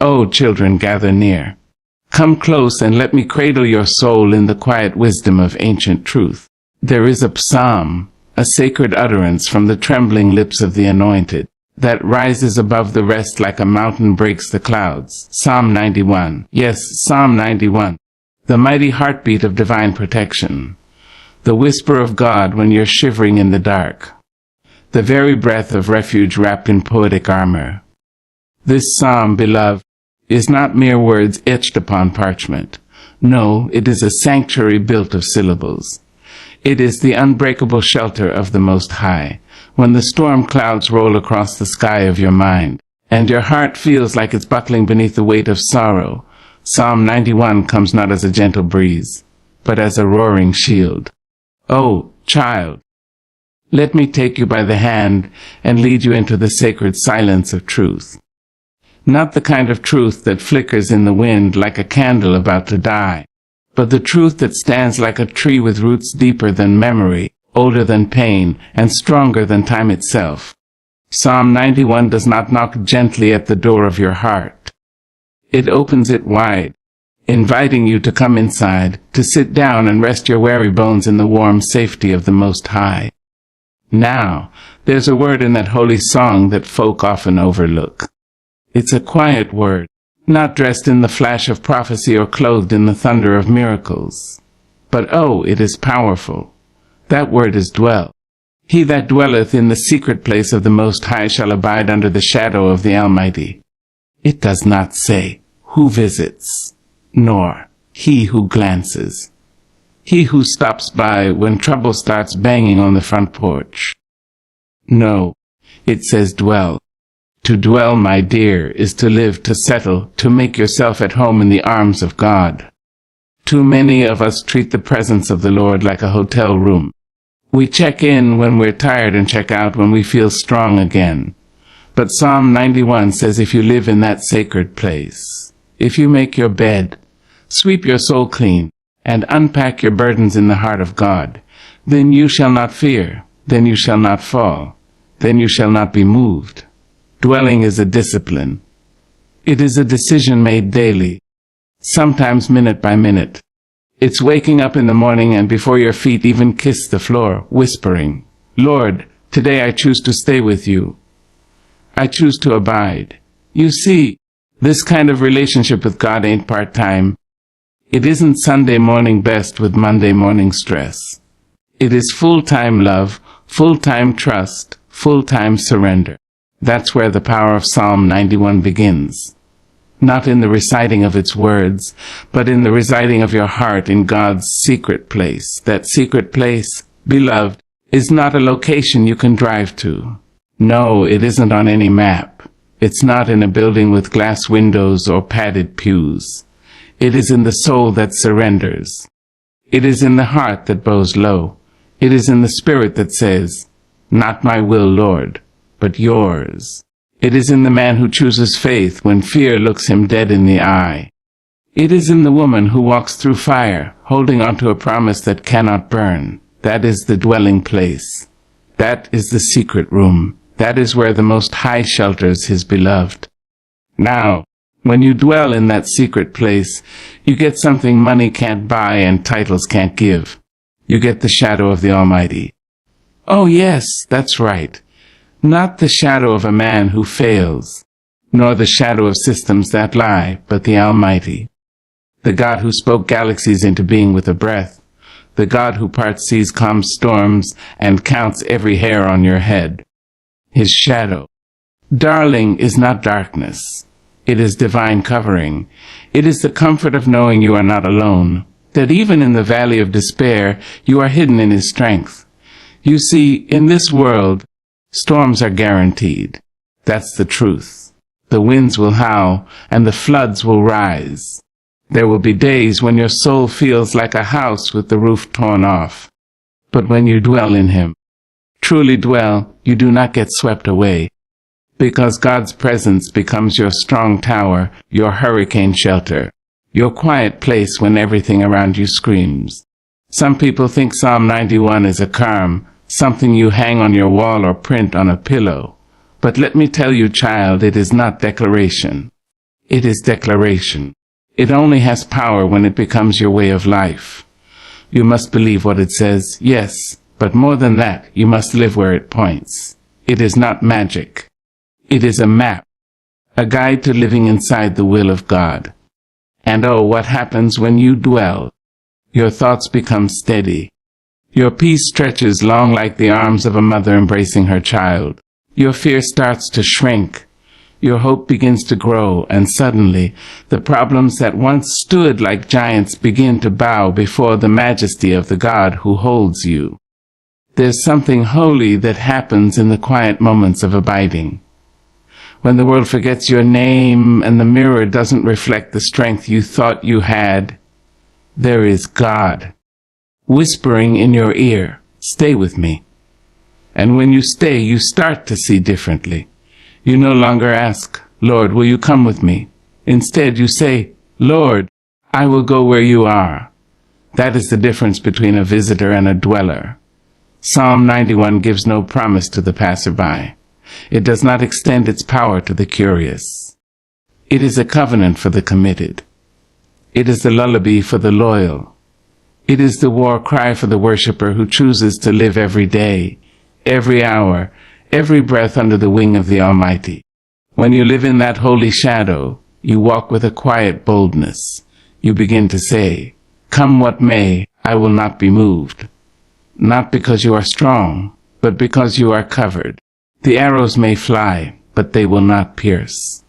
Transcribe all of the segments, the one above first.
Oh, children, gather near. Come close and let me cradle your soul in the quiet wisdom of ancient truth. There is a psalm, a sacred utterance from the trembling lips of the anointed, that rises above the rest like a mountain breaks the clouds. Psalm 91. Yes, Psalm 91. The mighty heartbeat of divine protection. The whisper of God when you're shivering in the dark. The very breath of refuge wrapped in poetic armor. This psalm, beloved, is not mere words etched upon parchment. No, it is a sanctuary built of syllables. It is the unbreakable shelter of the Most High, when the storm clouds roll across the sky of your mind, and your heart feels like it's buckling beneath the weight of sorrow. Psalm 91 comes not as a gentle breeze, but as a roaring shield. Oh, child, let me take you by the hand and lead you into the sacred silence of truth. Not the kind of truth that flickers in the wind like a candle about to die, but the truth that stands like a tree with roots deeper than memory, older than pain, and stronger than time itself. Psalm 91 does not knock gently at the door of your heart. It opens it wide, inviting you to come inside, to sit down and rest your weary bones in the warm safety of the Most High. Now, there's a word in that holy song that folk often overlook. It's a quiet word, not dressed in the flash of prophecy or clothed in the thunder of miracles. But oh, it is powerful. That word is dwell. He that dwelleth in the secret place of the Most High shall abide under the shadow of the Almighty. It does not say, who visits, nor he who glances. He who stops by when trouble starts banging on the front porch. No, it says dwell. To dwell, my dear, is to live, to settle, to make yourself at home in the arms of God. Too many of us treat the presence of the Lord like a hotel room. We check in when we're tired and check out when we feel strong again. But Psalm 91 says if you live in that sacred place, if you make your bed, sweep your soul clean, and unpack your burdens in the heart of God, then you shall not fear, then you shall not fall, then you shall not be moved. Dwelling is a discipline. It is a decision made daily, sometimes minute by minute. It's waking up in the morning and before your feet even kiss the floor, whispering, Lord, today I choose to stay with you. I choose to abide. You see, this kind of relationship with God ain't part-time. It isn't Sunday morning best with Monday morning stress. It is full-time love, full-time trust, full-time surrender. That's where the power of Psalm 91 begins. Not in the reciting of its words, but in the residing of your heart in God's secret place. That secret place, beloved, is not a location you can drive to. No, it isn't on any map. It's not in a building with glass windows or padded pews. It is in the soul that surrenders. It is in the heart that bows low. It is in the spirit that says, not my will, Lord, but yours. It is in the man who chooses faith when fear looks him dead in the eye. It is in the woman who walks through fire, holding on to a promise that cannot burn. That is the dwelling place. That is the secret room. That is where the Most High shelters his beloved. Now, when you dwell in that secret place, you get something money can't buy and titles can't give. You get the shadow of the Almighty. Oh yes, that's right. Not the shadow of a man who fails, nor the shadow of systems that lie, but the Almighty. The God who spoke galaxies into being with a breath. The God who parts seas, calms storms, and counts every hair on your head. His shadow. Darling, is not darkness. It is divine covering. It is the comfort of knowing you are not alone, that even in the valley of despair, you are hidden in his strength. You see, in this world, storms are guaranteed. That's the truth. The winds will howl, and the floods will rise. There will be days when your soul feels like a house with the roof torn off. But when you dwell in him, truly dwell, you do not get swept away. Because God's presence becomes your strong tower, your hurricane shelter, your quiet place when everything around you screams. Some people think Psalm 91 is a charm, something you hang on your wall or print on a pillow. But let me tell you, child, it is not declaration. It is declaration. It only has power when it becomes your way of life. You must believe what it says, yes, but more than that, you must live where it points. It is not magic. It is a map, a guide to living inside the will of God. And oh, what happens when you dwell? Your thoughts become steady. Your peace stretches long like the arms of a mother embracing her child. Your fear starts to shrink. Your hope begins to grow, and suddenly, the problems that once stood like giants begin to bow before the majesty of the God who holds you. There's something holy that happens in the quiet moments of abiding. When the world forgets your name and the mirror doesn't reflect the strength you thought you had, there is God, whispering in your ear, "Stay with me." And when you stay, you start to see differently. You no longer ask, "Lord, will you come with me?" Instead, you say, "Lord, I will go where you are." That is the difference between a visitor and a dweller. Psalm 91 gives no promise to the passerby. It does not extend its power to the curious. It is a covenant for the committed. It is the lullaby for the loyal. It is the war cry for the worshiper who chooses to live every day, every hour, every breath under the wing of the Almighty. When you live in that holy shadow, you walk with a quiet boldness. You begin to say, "Come what may, I will not be moved." Not because you are strong, but because you are covered. The arrows may fly, but they will not pierce.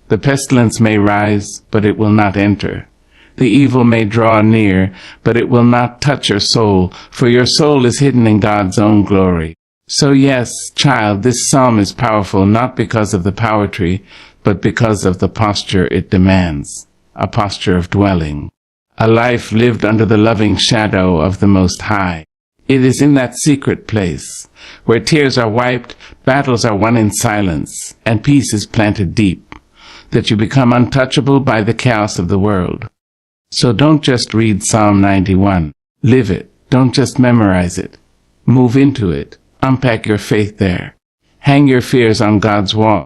The pestilence may rise, but it will not enter. The evil may draw near, but it will not touch your soul, for your soul is hidden in God's own glory. So yes, child, this psalm is powerful not because of the poetry, but because of the posture it demands, a posture of dwelling, a life lived under the loving shadow of the Most High. It is in that secret place, where tears are wiped, battles are won in silence, and peace is planted deep, that you become untouchable by the chaos of the world. So don't just read Psalm 91. Live it. Don't just memorize it. Move into it. Unpack your faith there. Hang your fears on God's wall.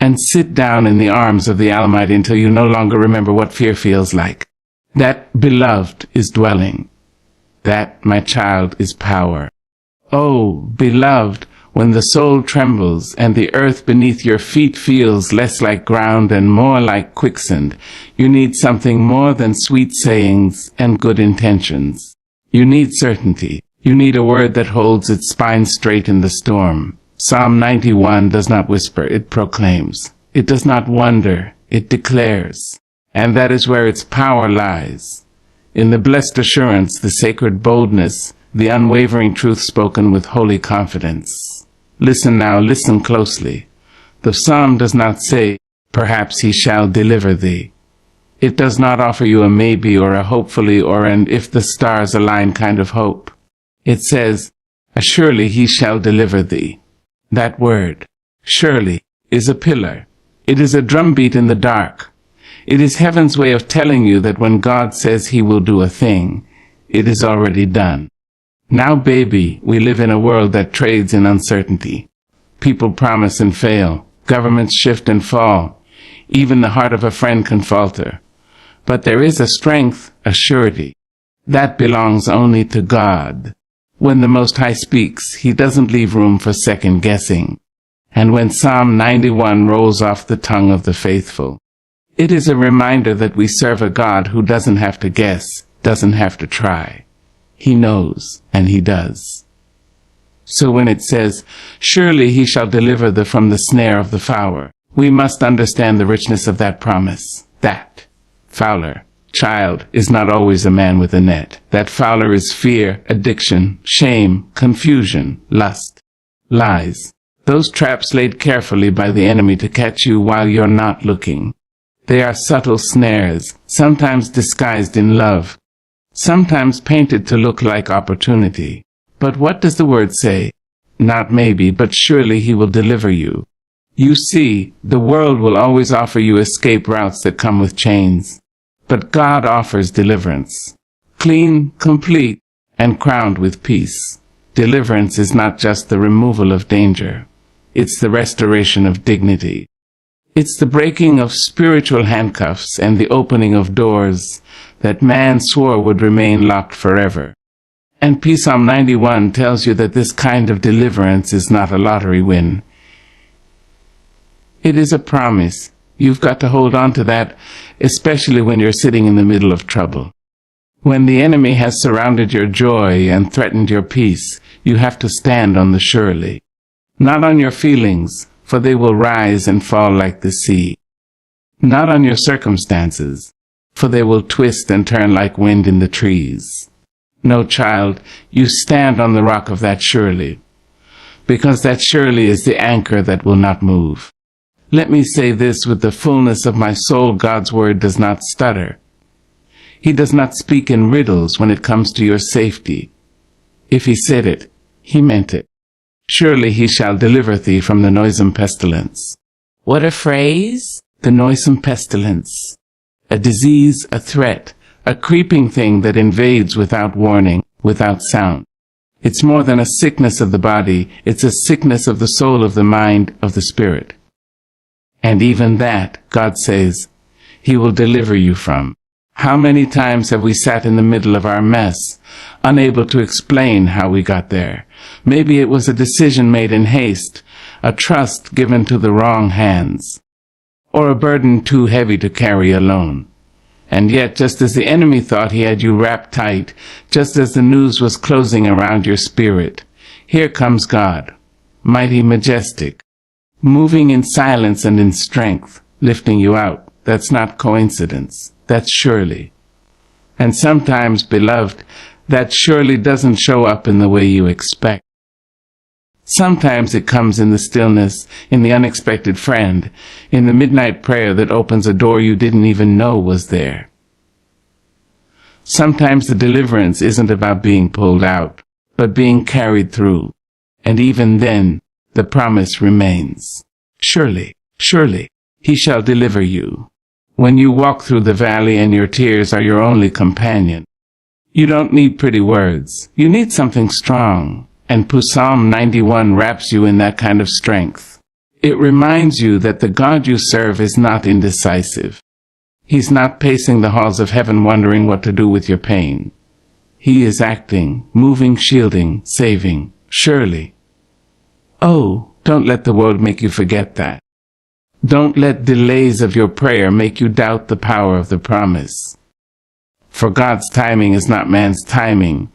And sit down in the arms of the Almighty until you no longer remember what fear feels like. That, beloved, is dwelling. That, my child, is power. Oh, beloved, when the soul trembles and the earth beneath your feet feels less like ground and more like quicksand, you need something more than sweet sayings and good intentions. You need certainty. You need a word that holds its spine straight in the storm. Psalm 91 does not whisper, it proclaims. It does not wonder, it declares. And that is where its power lies. In the blessed assurance, the sacred boldness, the unwavering truth spoken with holy confidence. Listen now, listen closely. The psalm does not say, "Perhaps he shall deliver thee." It does not offer you a maybe or a hopefully or an if the stars align kind of hope. It says, "Surely he shall deliver thee." That word, surely, is a pillar. It is a drumbeat in the dark. It is heaven's way of telling you that when God says he will do a thing, it is already done. Now, baby, we live in a world that trades in uncertainty. People promise and fail. Governments shift and fall. Even the heart of a friend can falter. But there is a strength, a surety. That belongs only to God. When the Most High speaks, he doesn't leave room for second guessing. And when Psalm 91 rolls off the tongue of the faithful, it is a reminder that we serve a God who doesn't have to guess, doesn't have to try. He knows, and he does. So when it says, "Surely he shall deliver thee from the snare of the fowler," we must understand the richness of that promise. That fowler, child, is not always a man with a net. That fowler is fear, addiction, shame, confusion, lust, lies. Those traps laid carefully by the enemy to catch you while you're not looking. They are subtle snares, sometimes disguised in love, sometimes painted to look like opportunity. But what does the word say? Not maybe, but surely he will deliver you. You see, the world will always offer you escape routes that come with chains. But God offers deliverance. Clean, complete, and crowned with peace. Deliverance is not just the removal of danger. It's the restoration of dignity. It's the breaking of spiritual handcuffs and the opening of doors that man swore would remain locked forever. And Psalm 91 tells you that this kind of deliverance is not a lottery win. It is a promise. You've got to hold on to that, especially when you're sitting in the middle of trouble. When the enemy has surrounded your joy and threatened your peace, you have to stand on the surely. Not on your feelings, for they will rise and fall like the sea. Not on your circumstances, for they will twist and turn like wind in the trees. No, child, you stand on the rock of that surely, because that surely is the anchor that will not move. Let me say this with the fullness of my soul: God's word does not stutter. He does not speak in riddles when it comes to your safety. If he said it, he meant it. Surely he shall deliver thee from the noisome pestilence. What a phrase! The noisome pestilence. A disease, a threat, a creeping thing that invades without warning, without sound. It's more than a sickness of the body, it's a sickness of the soul, of the mind, of the spirit. And even that, God says, he will deliver you from. How many times have we sat in the middle of our mess, unable to explain how we got there? Maybe it was a decision made in haste, a trust given to the wrong hands, or a burden too heavy to carry alone. And yet, just as the enemy thought he had you wrapped tight, just as the news was closing around your spirit, here comes God, mighty, majestic, moving in silence and in strength, lifting you out. That's not coincidence. That's surely. And sometimes, beloved, that surely doesn't show up in the way you expect. Sometimes it comes in the stillness, in the unexpected friend, in the midnight prayer that opens a door you didn't even know was there. Sometimes the deliverance isn't about being pulled out, but being carried through. And even then, the promise remains. Surely, surely, he shall deliver you. When you walk through the valley and your tears are your only companion, you don't need pretty words. You need something strong. And Psalm 91 wraps you in that kind of strength. It reminds you that the God you serve is not indecisive. He's not pacing the halls of heaven wondering what to do with your pain. He is acting, moving, shielding, saving, surely. Oh, don't let the world make you forget that. Don't let delays of your prayer make you doubt the power of the promise. For God's timing is not man's timing,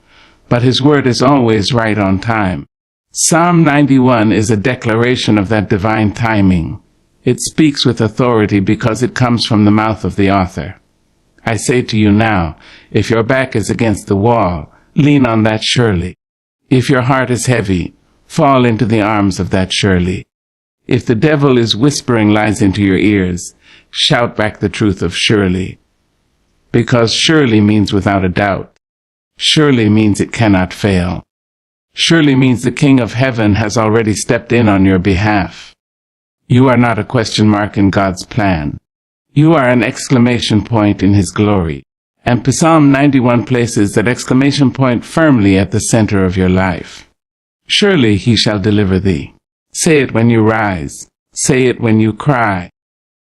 but his word is always right on time. Psalm 91 is a declaration of that divine timing. It speaks with authority because it comes from the mouth of the author. I say to you now, if your back is against the wall, lean on that surely. If your heart is heavy, fall into the arms of that surely. If the devil is whispering lies into your ears, shout back the truth of surely. Because surely means without a doubt. Surely means it cannot fail. Surely means the King of Heaven has already stepped in on your behalf. You are not a question mark in God's plan. You are an exclamation point in his glory. And Psalm 91 places that exclamation point firmly at the center of your life. Surely he shall deliver thee. Say it when you rise. Say it when you cry.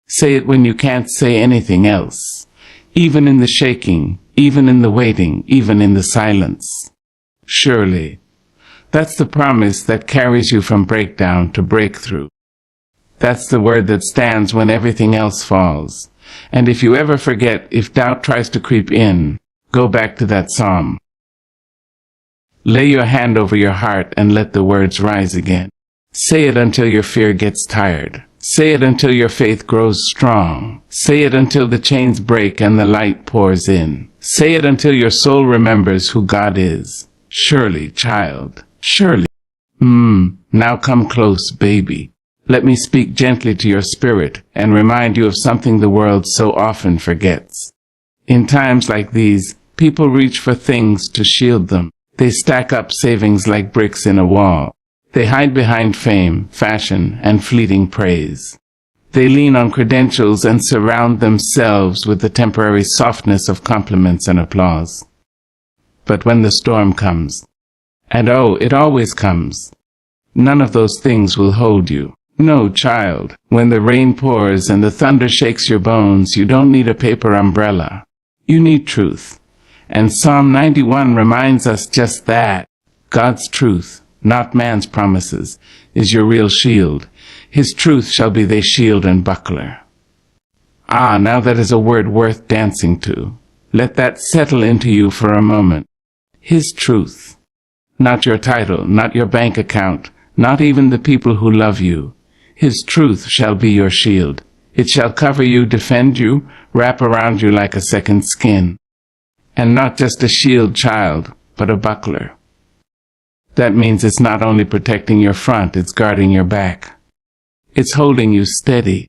Say it when you can't say anything else. Even in the shaking, even in the waiting, even in the silence. Surely. That's the promise that carries you from breakdown to breakthrough. That's the word that stands when everything else falls. And if you ever forget, if doubt tries to creep in, go back to that psalm. Lay your hand over your heart and let the words rise again. Say it until your fear gets tired. Say it until your faith grows strong. Say it until the chains break and the light pours in. Say it until your soul remembers who God is. Surely, child, surely. Now come close, baby. Let me speak gently to your spirit and remind you of something the world so often forgets. In times like these, people reach for things to shield them. They stack up savings like bricks in a wall. They hide behind fame, fashion, and fleeting praise. They lean on credentials and surround themselves with the temporary softness of compliments and applause. But when the storm comes, and oh, it always comes, none of those things will hold you. No, child, when the rain pours and the thunder shakes your bones, you don't need a paper umbrella. You need truth. And Psalm 91 reminds us just that. God's truth, not man's promises, is your real shield. His truth shall be thy shield and buckler. Ah, now that is a word worth dancing to. Let that settle into you for a moment. His truth. Not your title, not your bank account, not even the people who love you. His truth shall be your shield. It shall cover you, defend you, wrap around you like a second skin. And not just a shield, child, but a buckler. That means it's not only protecting your front, it's guarding your back. It's holding you steady.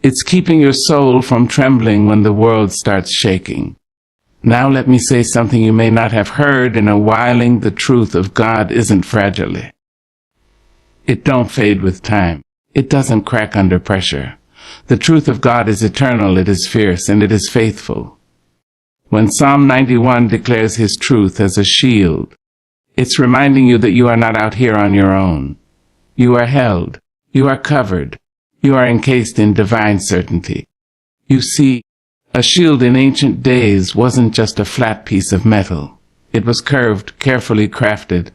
It's keeping your soul from trembling when the world starts shaking. Now let me say something you may not have heard in a whiling. The truth of God isn't fragile. It don't fade with time. It doesn't crack under pressure. The truth of God is eternal, it is fierce, and it is faithful. When Psalm 91 declares His truth as a shield, it's reminding you that you are not out here on your own. You are held. You are covered. You are encased in divine certainty. You see, a shield in ancient days wasn't just a flat piece of metal. It was curved, carefully crafted,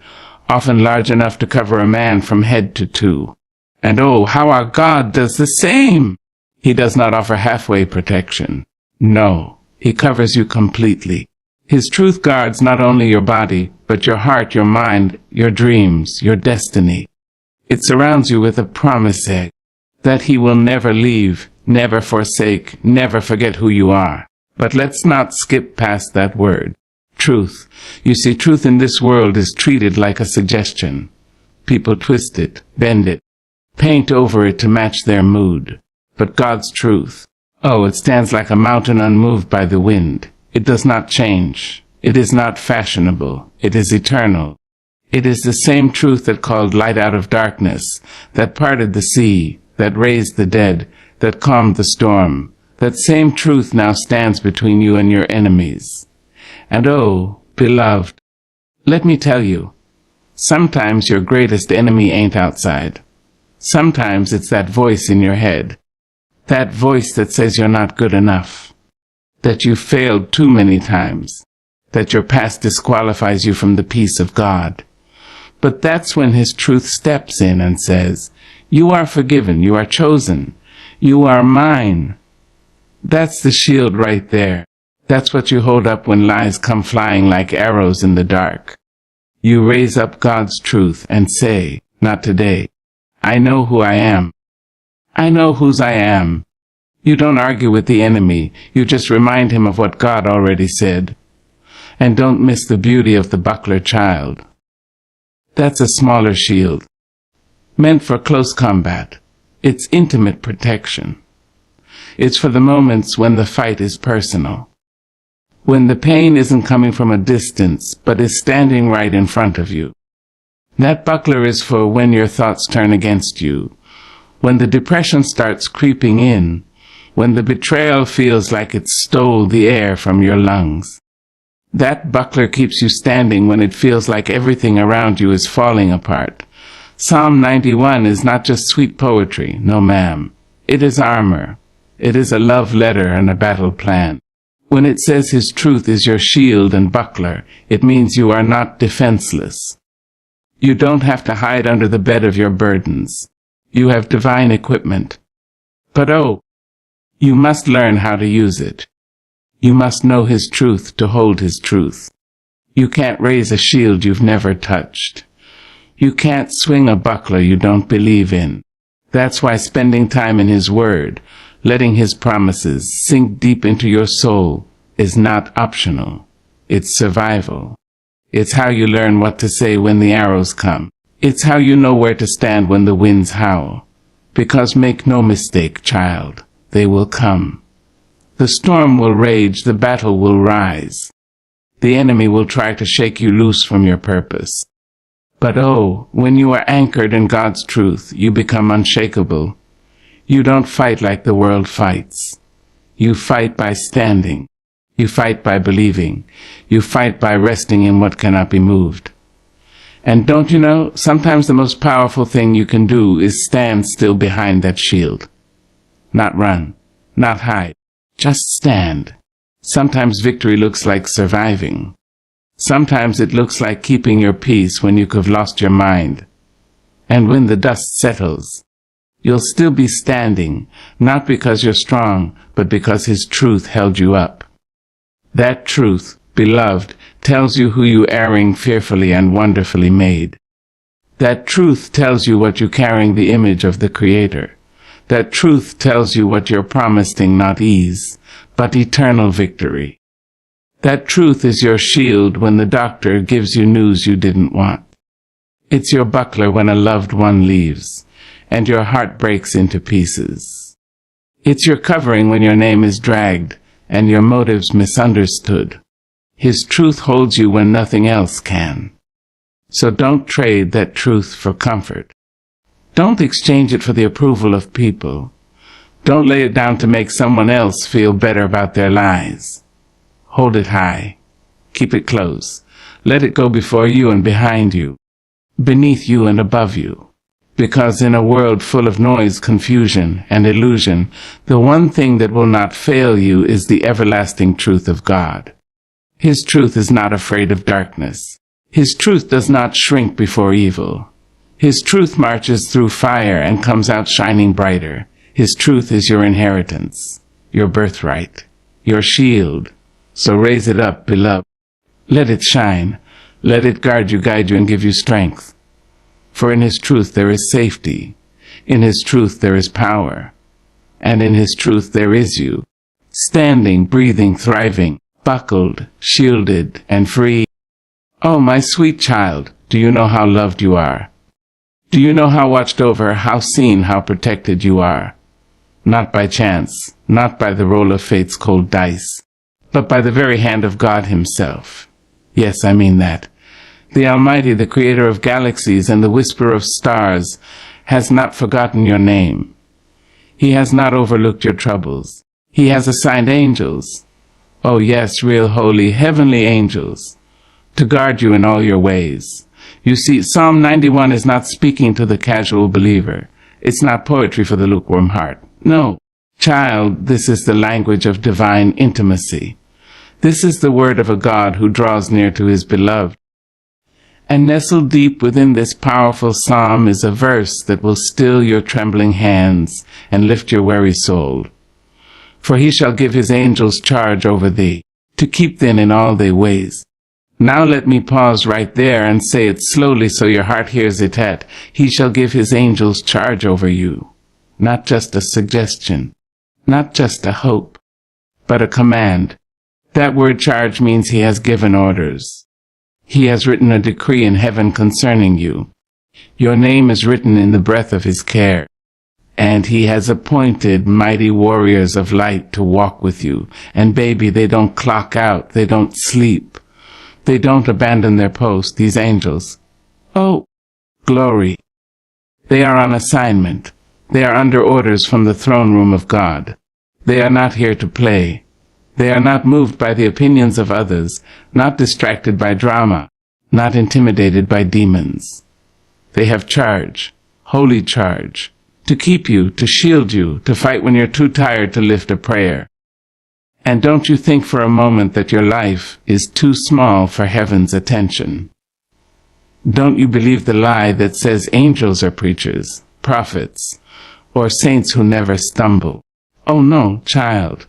often large enough to cover a man from head to toe. And oh, how our God does the same! He does not offer halfway protection. No, He covers you completely. His truth guards not only your body, but your heart, your mind, your dreams, your destiny. It surrounds you with a promise egg that He will never leave, never forsake, never forget who you are. But let's not skip past that word. Truth. You see, truth in this world is treated like a suggestion. People twist it, bend it, paint over it to match their mood. But God's truth, oh, it stands like a mountain unmoved by the wind. It does not change. It is not fashionable. It is eternal. It is the same truth that called light out of darkness, that parted the sea, that raised the dead, that calmed the storm. That same truth now stands between you and your enemies. And oh, beloved, let me tell you, sometimes your greatest enemy ain't outside. Sometimes it's that voice in your head. That voice that says you're not good enough. That you failed too many times. That your past disqualifies you from the peace of God. But that's when His truth steps in and says, you are forgiven, you are chosen, you are mine. That's the shield right there. That's what you hold up when lies come flying like arrows in the dark. You raise up God's truth and say, not today. I know who I am. I know whose I am. You don't argue with the enemy. You just remind him of what God already said. And don't miss the beauty of the buckler, child. That's a smaller shield, meant for close combat. It's intimate protection. It's for the moments when the fight is personal. When the pain isn't coming from a distance, but is standing right in front of you. That buckler is for when your thoughts turn against you, when the depression starts creeping in, when the betrayal feels like it stole the air from your lungs. That buckler keeps you standing when it feels like everything around you is falling apart. Psalm 91 is not just sweet poetry, no ma'am. It is armor. It is a love letter and a battle plan. When it says His truth is your shield and buckler, it means you are not defenseless. You don't have to hide under the bed of your burdens. You have divine equipment. But oh, you must learn how to use it. You must know His truth to hold His truth. You can't raise a shield you've never touched. You can't swing a buckler you don't believe in. That's why spending time in His Word, letting His promises sink deep into your soul, is not optional. It's survival. It's how you learn what to say when the arrows come. It's how you know where to stand when the winds howl. Because make no mistake, child, they will come. The storm will rage, the battle will rise. The enemy will try to shake you loose from your purpose. But oh, when you are anchored in God's truth, you become unshakable. You don't fight like the world fights. You fight by standing. You fight by believing. You fight by resting in what cannot be moved. And don't you know, sometimes the most powerful thing you can do is stand still behind that shield. Not run, not hide, just stand. Sometimes victory looks like surviving. Sometimes it looks like keeping your peace when you could have lost your mind. And when the dust settles, you'll still be standing, not because you're strong, but because His truth held you up. That truth, beloved, tells you who you erring fearfully and wonderfully made. That truth tells you what you're carrying, the image of the Creator. That truth tells you what you're promising, not ease, but eternal victory. That truth is your shield when the doctor gives you news you didn't want. It's your buckler when a loved one leaves, and your heart breaks into pieces. It's your covering when your name is dragged, and your motives misunderstood. His truth holds you when nothing else can. So don't trade that truth for comfort. Don't exchange it for the approval of people. Don't lay it down to make someone else feel better about their lies. Hold it high. Keep it close. Let it go before you and behind you, beneath you and above you. Because in a world full of noise, confusion, and illusion, the one thing that will not fail you is the everlasting truth of God. His truth is not afraid of darkness. His truth does not shrink before evil. His truth marches through fire and comes out shining brighter. His truth is your inheritance, your birthright, your shield. So raise it up, beloved. Let it shine. Let it guard you, guide you, and give you strength. For in His truth there is safety. In His truth there is power. And in His truth there is you, standing, breathing, thriving, buckled, shielded, and free. Oh, my sweet child, do you know how loved you are? Do you know how watched over, how seen, how protected you are? Not by chance, not by the roll of fate's cold dice, but by the very hand of God Himself. Yes, I mean that. The Almighty, the Creator of galaxies and the Whisperer of stars, has not forgotten your name. He has not overlooked your troubles. He has assigned angels. Oh yes, real holy, heavenly angels, to guard you in all your ways. You see, Psalm 91 is not speaking to the casual believer. It's not poetry for the lukewarm heart. No, child, this is the language of divine intimacy. This is the word of a God who draws near to His beloved. And nestled deep within this powerful psalm is a verse that will still your trembling hands and lift your weary soul. For He shall give His angels charge over thee, to keep thee in all thy ways. Now let me pause right there and say it slowly so your heart hears it at. He shall give His angels charge over you. Not just a suggestion, not just a hope, but a command. That word charge means He has given orders. He has written a decree in heaven concerning you. Your name is written in the breath of His care. And He has appointed mighty warriors of light to walk with you. And baby, they don't clock out, they don't sleep. They don't abandon their post, these angels. Oh, glory. They are on assignment. They are under orders from the throne room of God. They are not here to play. They are not moved by the opinions of others, not distracted by drama, not intimidated by demons. They have charge, holy charge, to keep you, to shield you, to fight when you're too tired to lift a prayer. And don't you think for a moment that your life is too small for heaven's attention. Don't you believe the lie that says angels are preachers, prophets, or saints who never stumble. Oh no, child.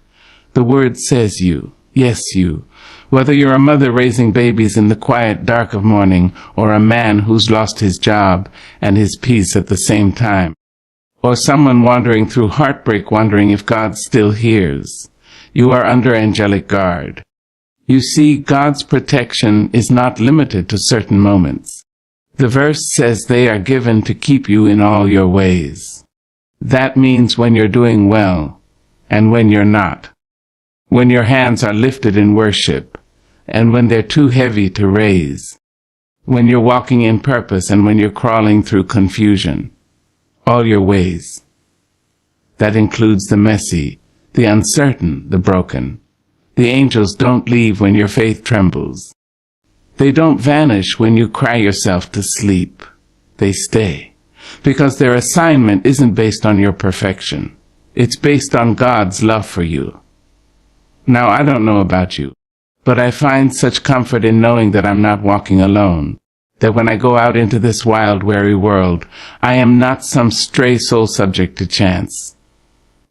The word says you, yes you, whether you're a mother raising babies in the quiet dark of morning, or a man who's lost his job and his peace at the same time, or someone wandering through heartbreak wondering if God still hears. You are under angelic guard. You see, God's protection is not limited to certain moments. The verse says they are given to keep you in all your ways. That means when you're doing well, and when you're not. When your hands are lifted in worship, and when they're too heavy to raise. When you're walking in purpose, and when you're crawling through confusion. All your ways. That includes the messy, the uncertain, the broken. The angels don't leave when your faith trembles. They don't vanish when you cry yourself to sleep. They stay. Because their assignment isn't based on your perfection. It's based on God's love for you. Now, I don't know about you, but I find such comfort in knowing that I'm not walking alone. That when I go out into this wild, weary world, I am not some stray soul subject to chance.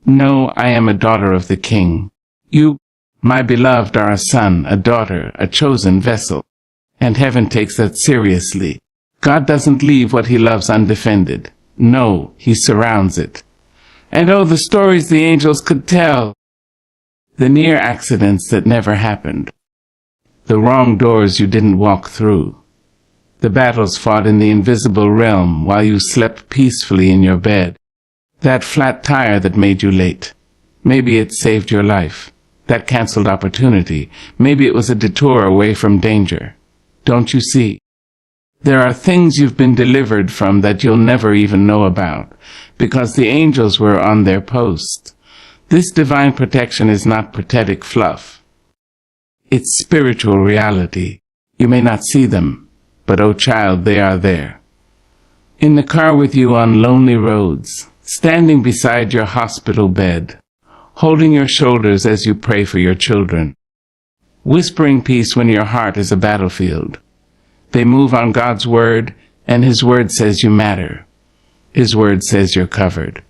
No, I am a daughter of the King. You, my beloved, are a son, a daughter, a chosen vessel. And heaven takes that seriously. God doesn't leave what he loves undefended. No, he surrounds it. And oh, the stories the angels could tell. The near accidents that never happened. The wrong doors you didn't walk through. The battles fought in the invisible realm while you slept peacefully in your bed. That flat tire that made you late. Maybe it saved your life. That canceled opportunity. Maybe it was a detour away from danger. Don't you see? There are things you've been delivered from that you'll never even know about, because the angels were on their post. This divine protection is not pathetic fluff. It's spiritual reality. You may not see them, but oh child, they are there. In the car with you on lonely roads, standing beside your hospital bed, holding your shoulders as you pray for your children, whispering peace when your heart is a battlefield. They move on God's word, and his word says you matter. His word says you're covered.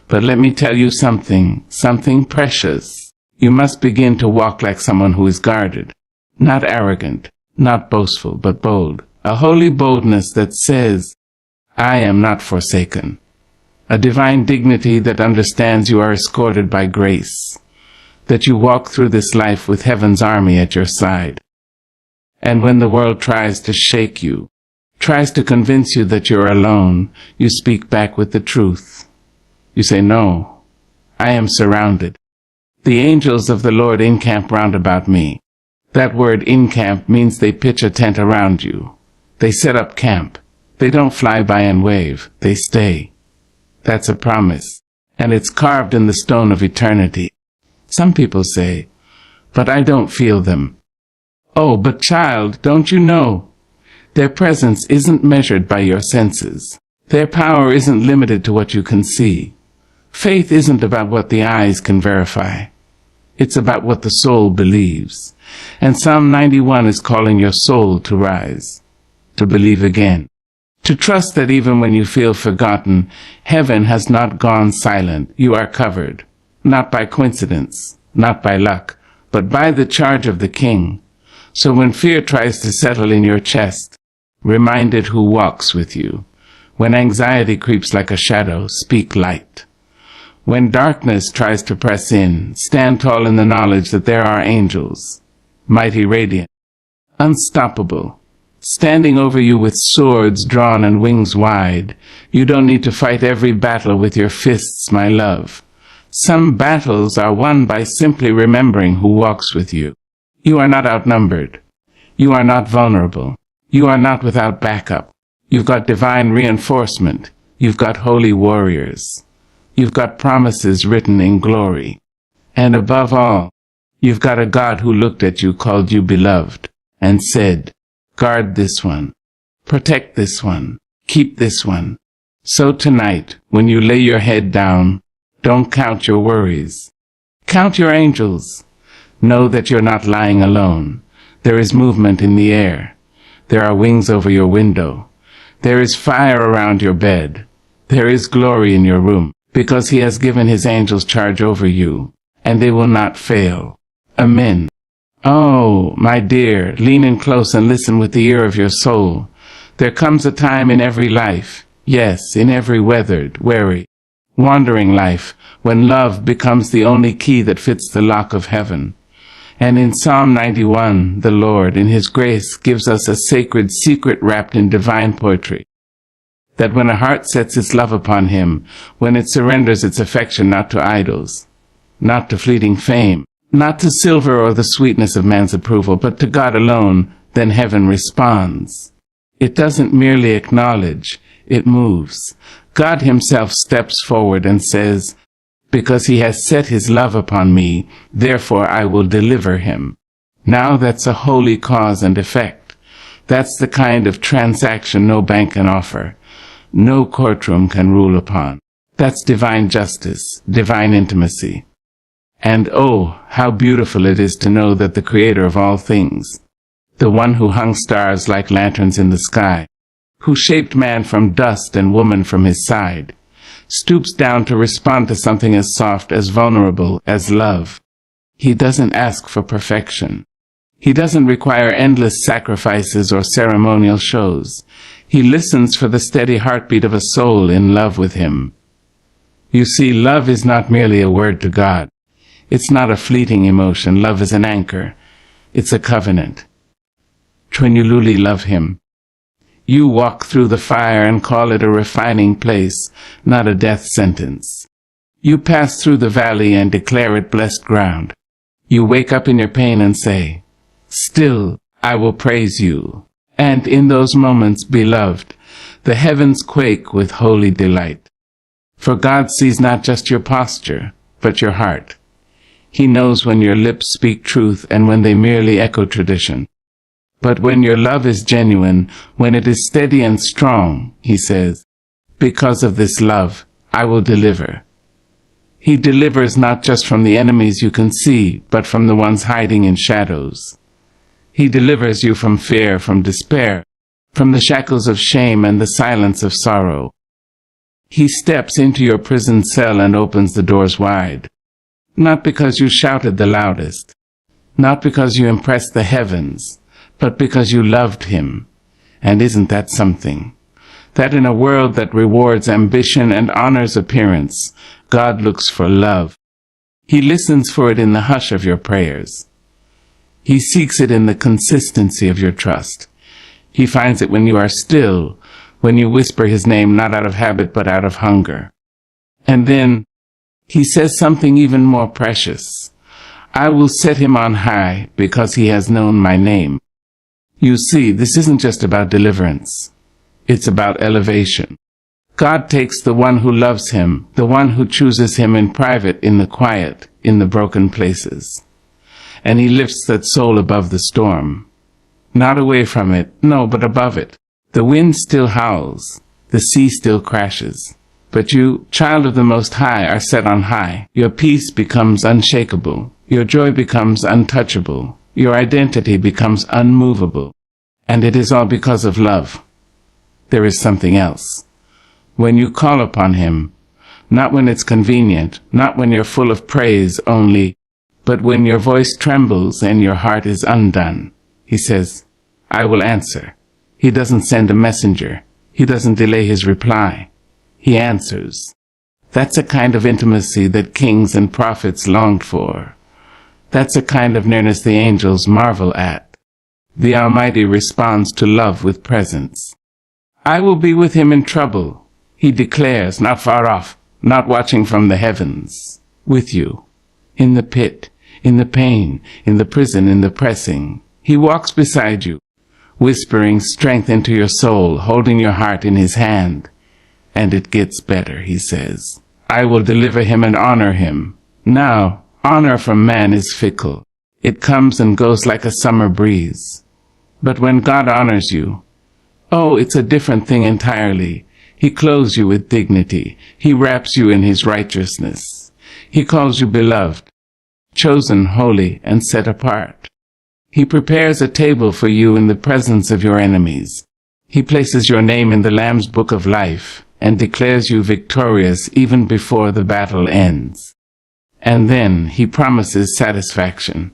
But let me tell you something precious. You must begin to walk like someone who is guarded, not arrogant, not boastful, but bold. A holy boldness that says, I am not forsaken. A divine dignity that understands you are escorted by grace, that you walk through this life with heaven's army at your side. And when the world tries to shake you, tries to convince you that you're alone, you speak back with the truth. You say, no, I am surrounded. The angels of the Lord encamp round about me. That word encamp means they pitch a tent around you. They set up camp. They don't fly by and wave. They stay. That's a promise, and it's carved in the stone of eternity. Some people say, but I don't feel them. Oh, but child, don't you know? Their presence isn't measured by your senses. Their power isn't limited to what you can see. Faith isn't about what the eyes can verify. It's about what the soul believes. And Psalm 91 is calling your soul to rise, to believe again, to trust that even when you feel forgotten, heaven has not gone silent. You are covered, not by coincidence, not by luck, but by the charge of the King. So when fear tries to settle in your chest, remind it who walks with you. When anxiety creeps like a shadow, speak light. When darkness tries to press in, stand tall in the knowledge that there are angels, mighty radiant, unstoppable, standing over you with swords drawn and wings wide. You don't need to fight every battle with your fists, my love. Some battles are won by simply remembering who walks with you. You are not outnumbered. You are not vulnerable. You are not without backup. You've got divine reinforcement. You've got holy warriors. You've got promises written in glory. And above all, you've got a God who looked at you, called you beloved, and said, guard this one. Protect this one. Keep this one. So tonight, when you lay your head down, don't count your worries. Count your angels. Know that you're not lying alone. There is movement in the air. There are wings over your window. There is fire around your bed. There is glory in your room, because he has given his angels charge over you, and they will not fail. Amen. Oh, my dear, lean in close and listen with the ear of your soul. There comes a time in every life, yes, in every weathered, weary, wandering life, when love becomes the only key that fits the lock of heaven. And in Psalm 91, the Lord, in his grace, gives us a sacred secret wrapped in divine poetry. That when a heart sets its love upon him, when it surrenders its affection not to idols, not to fleeting fame, not to silver or the sweetness of man's approval, but to God alone, then heaven responds. It doesn't merely acknowledge, it moves. God himself steps forward and says, because he has set his love upon me, therefore I will deliver him. Now that's a holy cause and effect. That's the kind of transaction no bank can offer, no courtroom can rule upon. That's divine justice, divine intimacy. And oh, how beautiful it is to know that the Creator of all things, the one who hung stars like lanterns in the sky, who shaped man from dust and woman from his side, stoops down to respond to something as soft, as vulnerable as love. He doesn't ask for perfection. He doesn't require endless sacrifices or ceremonial shows. He listens for the steady heartbeat of a soul in love with him. You see, love is not merely a word to God. It's not a fleeting emotion. Love is an anchor. It's a covenant. When you truly love him, you walk through the fire and call it a refining place, not a death sentence. You pass through the valley and declare it blessed ground. You wake up in your pain and say, "Still, I will praise you." And in those moments, beloved, the heavens quake with holy delight. For God sees not just your posture, but your heart. He knows when your lips speak truth and when they merely echo tradition. But when your love is genuine, when it is steady and strong, he says, "Because of this love, I will deliver." He delivers not just from the enemies you can see, but from the ones hiding in shadows. He delivers you from fear, from despair, from the shackles of shame and the silence of sorrow. He steps into your prison cell and opens the doors wide. Not because you shouted the loudest, not because you impressed the heavens, but because you loved him. And isn't that something? That in a world that rewards ambition and honors appearance, God looks for love. He listens for it in the hush of your prayers. He seeks it in the consistency of your trust. He finds it when you are still, when you whisper his name not out of habit but out of hunger. And then he says something even more precious. "I will set him on high because he has known my name." You see, this isn't just about deliverance. It's about elevation. God takes the one who loves him, the one who chooses him in private, in the quiet, in the broken places. And he lifts that soul above the storm. Not away from it, no, but above it. The wind still howls, the sea still crashes. But you, child of the Most High, are set on high. Your peace becomes unshakable. Your joy becomes untouchable. Your identity becomes unmovable. And it is all because of love. There is something else. When you call upon him, not when it's convenient, not when you're full of praise only, but when your voice trembles and your heart is undone, he says, "I will answer." He doesn't send a messenger. He doesn't delay his reply. He answers. That's a kind of intimacy that kings and prophets longed for. That's a kind of nearness the angels marvel at. The Almighty responds to love with presence. "I will be with him in trouble," he declares, not far off, not watching from the heavens. With you. In the pit, in the pain, in the prison, in the pressing. He walks beside you, whispering strength into your soul, holding your heart in his hand. And it gets better, he says. "I will deliver him and honor him." Now, honor from man is fickle. It comes and goes like a summer breeze. But when God honors you, oh, it's a different thing entirely. He clothes you with dignity. He wraps you in his righteousness. He calls you beloved, chosen, holy, and set apart. He prepares a table for you in the presence of your enemies. He places your name in the Lamb's book of life and declares you victorious even before the battle ends. And then he promises satisfaction,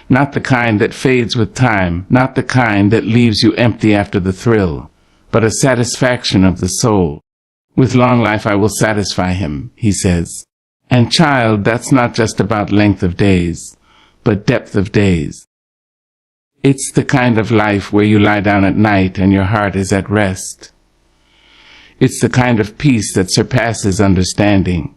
not the kind that fades with time, not the kind that leaves you empty after the thrill, but a satisfaction of the soul. "With long life I will satisfy him," he says. And child, that's not just about length of days, but depth of days. It's the kind of life where you lie down at night and your heart is at rest. It's the kind of peace that surpasses understanding.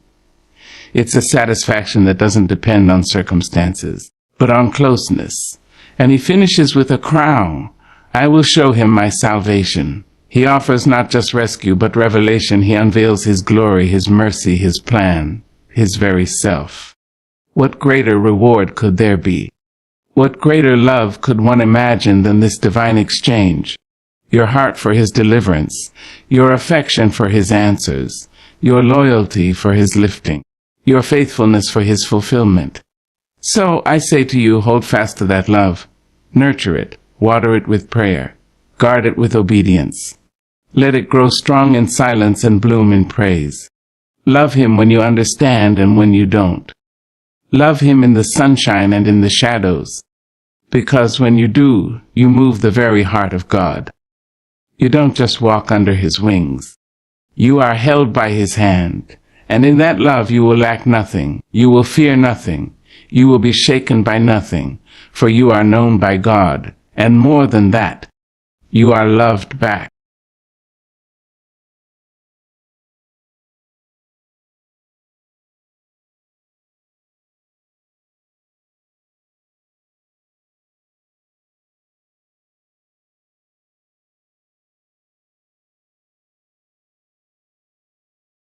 It's a satisfaction that doesn't depend on circumstances, but on closeness. And he finishes with a crown. "I will show him my salvation." He offers not just rescue, but revelation. He unveils his glory, his mercy, his plan, his very self. What greater reward could there be? What greater love could one imagine than this divine exchange? Your heart for his deliverance, your affection for his answers, your loyalty for his lifting, your faithfulness for his fulfillment. So I say to you, hold fast to that love. Nurture it, water it with prayer, guard it with obedience. Let it grow strong in silence and bloom in praise. Love him when you understand and when you don't. Love him in the sunshine and in the shadows. Because when you do, you move the very heart of God. You don't just walk under his wings. You are held by his hand, and in that love you will lack nothing, you will fear nothing, you will be shaken by nothing, for you are known by God, and more than that, you are loved back.